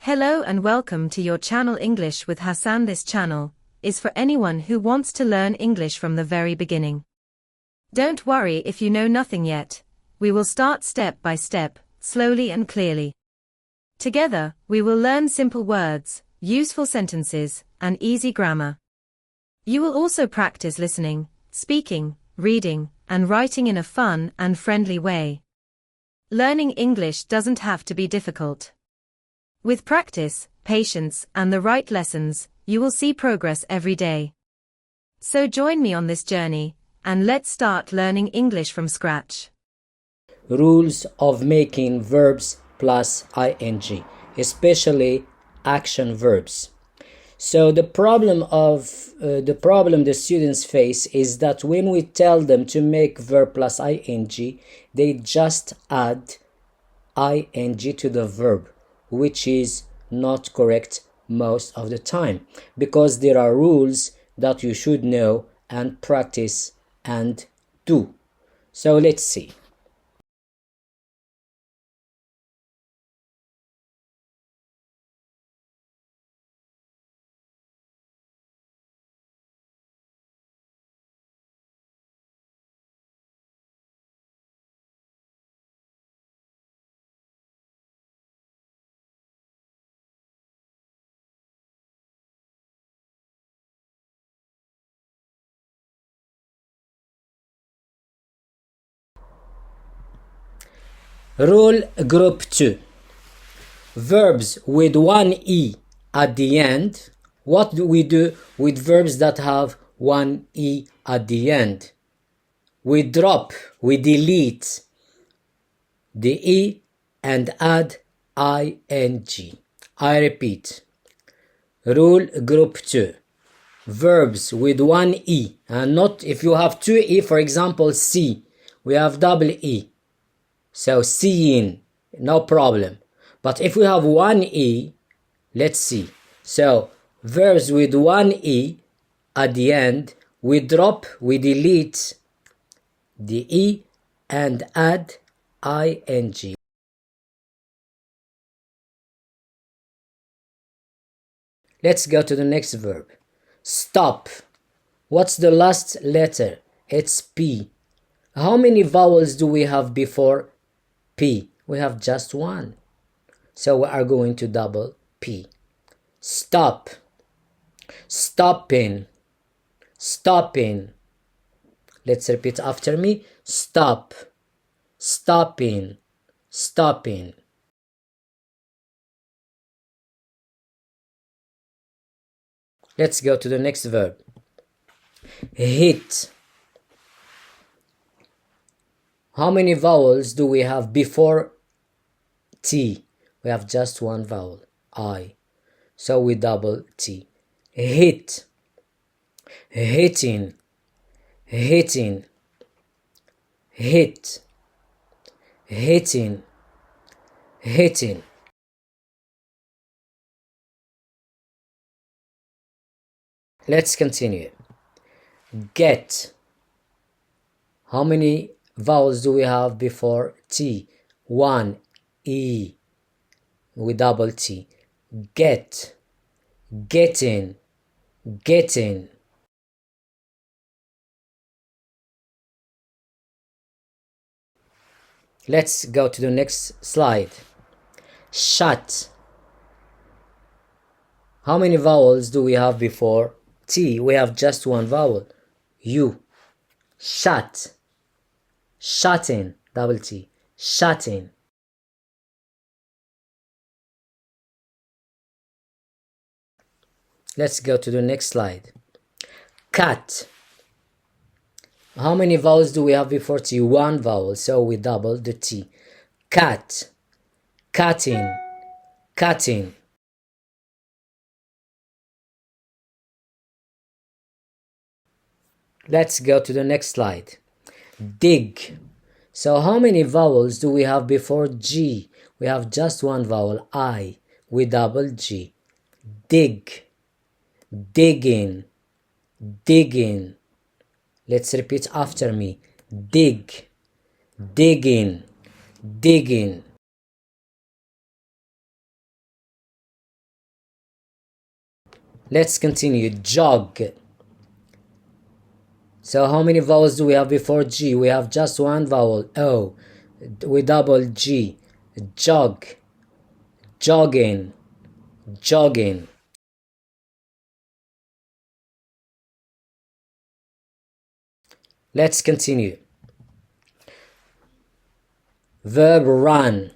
Hello and welcome to your channel English with Hassan. This channel is for anyone who wants to learn English from the very beginning. Don't worry if you know nothing yet. We will start step by step, slowly and clearly. Together, we will learn simple words, useful sentences, and easy grammar. You will also practice listening, speaking, reading, and writing in a fun and friendly way. Learning English doesn't have to be difficult. With practice, patience, and the right lessons, you will see progress every day. So join me on this journey, and let's start learning English from scratch. Rules of making verbs plus ing, especially action verbs. So the problem the students face is that when we tell them to make verb plus ing, they just add ing to the verb, which is not correct most of the time, because there are rules that you should know and practice and do. So let's see. Rule group 2. Verbs with one E at the end. What do we do with verbs that have one E at the end? We we delete the E and add ing. I repeat. Rule group 2. Verbs with one E, and not if you have two E, for example, see, we have double E. So seeing, no problem. But if we have one E, let's see. So verbs with one E at the end, we we delete the E and add ing. Let's go to the next verb. Stop. What's the last letter? It's P. How many vowels do we have before P? We have just one. So we are going to double P. Stop. Stopping. Stopping. Let's repeat after me. Stop. Stopping. Stopping. Let's go to the next verb. Hit. How many vowels do we have before T? We have just one vowel, I. So we double T. Hit. Hitting. Hitting. Hit. Hitting. Hitting. Let's continue. Get. How many vowels do we have before T? One. E. We double T. Get. Getting. Getting. Let's go to the next slide. Shut. How many vowels do we have before T? We have just one vowel. U. Shut. Shutting. Double T. Shutting. Let's go to the next slide. Cut. How many vowels do we have before T? One vowel, so we double the T. Cut. Cutting. Cutting. Let's go to the next slide. Dig. So how many vowels do we have before G? We have just one vowel, I. We double G. Dig. Digging. Digging. Let's repeat after me. Dig. Digging. Digging. Let's continue. Jog. So how many vowels do we have before G? We have just one vowel, O. We double G. Jog. Jogging. Jogging. Let's continue. Verb run.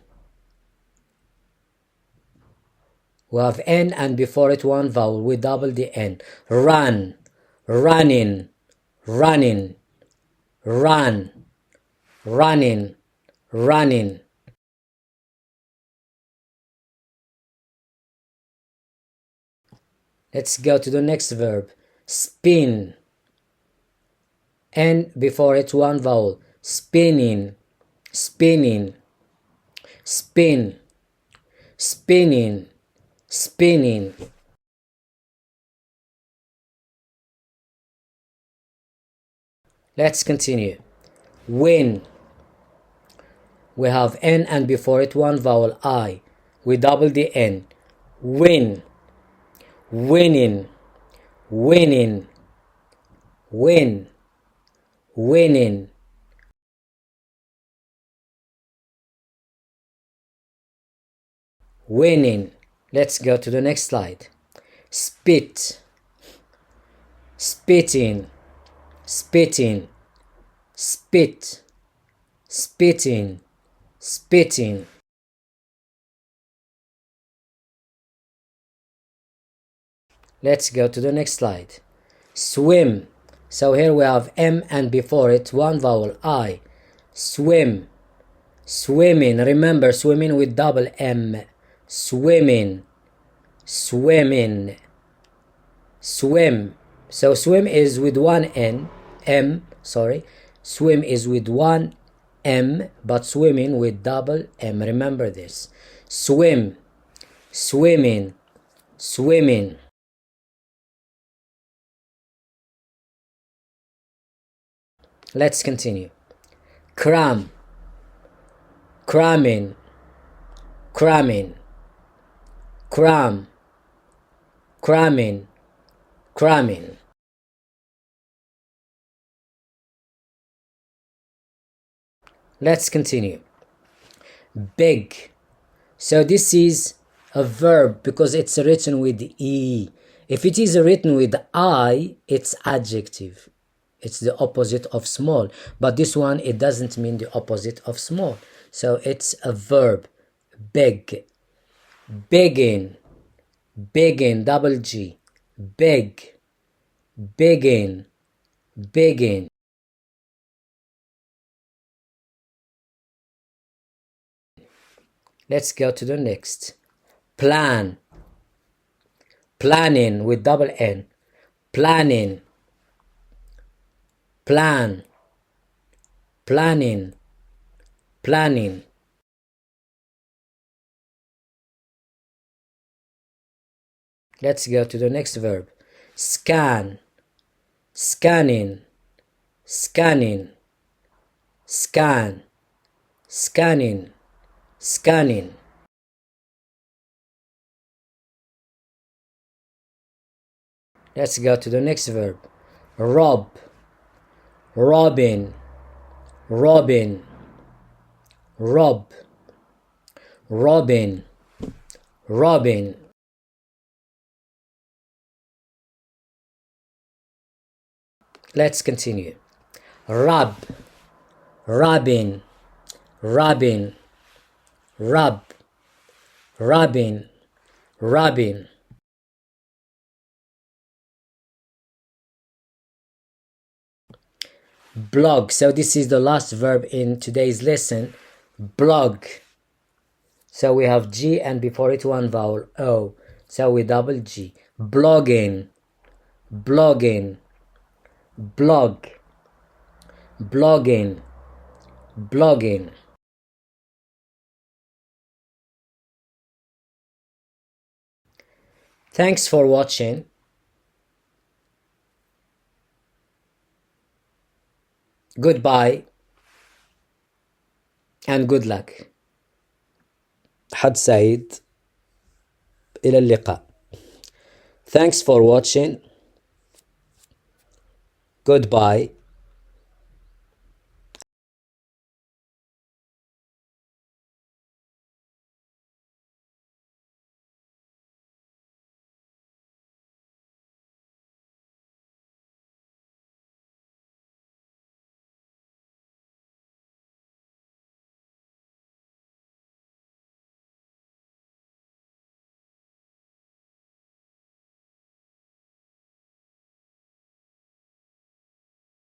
We have N and before it one vowel. We double the N. Run. Running. Running. Run. Running. Running. Let's go to the next verb. Spin. N before it one vowel. Spinning. Spinning. Spin. Spinning. Spinning. Let's continue. Win. We have N and before it one vowel, I. We double the N. Win. Winning. Winning. Win. Winning. Winning. Let's go to the next slide. Spit. Spitting. Spitting. Spit. Spitting. Spitting. Let's go to the next slide. Swim. So here we have M and before it one vowel, I. Swim. Swimming. Remember, swimming with double M. Swimming. Swimming. Swim. So swim is with one N. M. Sorry. Swim is with one M, but swimming with double M. Remember this. Swim. Swimming. Swimming. Let's continue. Cram. Cramming. Cramming. Cram. Cramming. Cramming. Let's continue. Big. So this is a verb because it's written with E. If it is written with I, it's adjective. It's the opposite of small. But this one, it doesn't mean the opposite of small. So it's a verb. Big. Begging. Begging. Double G. Beg. Begging. Begging. Let's go to the next. Plan. Planning with double N. Planning. Plan. Planning. Planning. Let's go to the next verb. Scan. Scanning. Scanning. Scan. Scanning. Scanning. Let's go to the next verb. Rob. Robbing. Robbing. Rob. Robbing. Robbing. Let's continue. Rub. Rubbing. Rubbing. Rub. Rubbing. Rubbing. Blog. So this is the last verb in today's lesson. Blog. So we have G and before it one vowel, O. So we double G. Blogging. Blogging. Blog. Blogging. Blogging. Thanks for watching. Goodbye and good luck. حد سعيد. إلى اللقاء. Thanks for watching. Goodbye.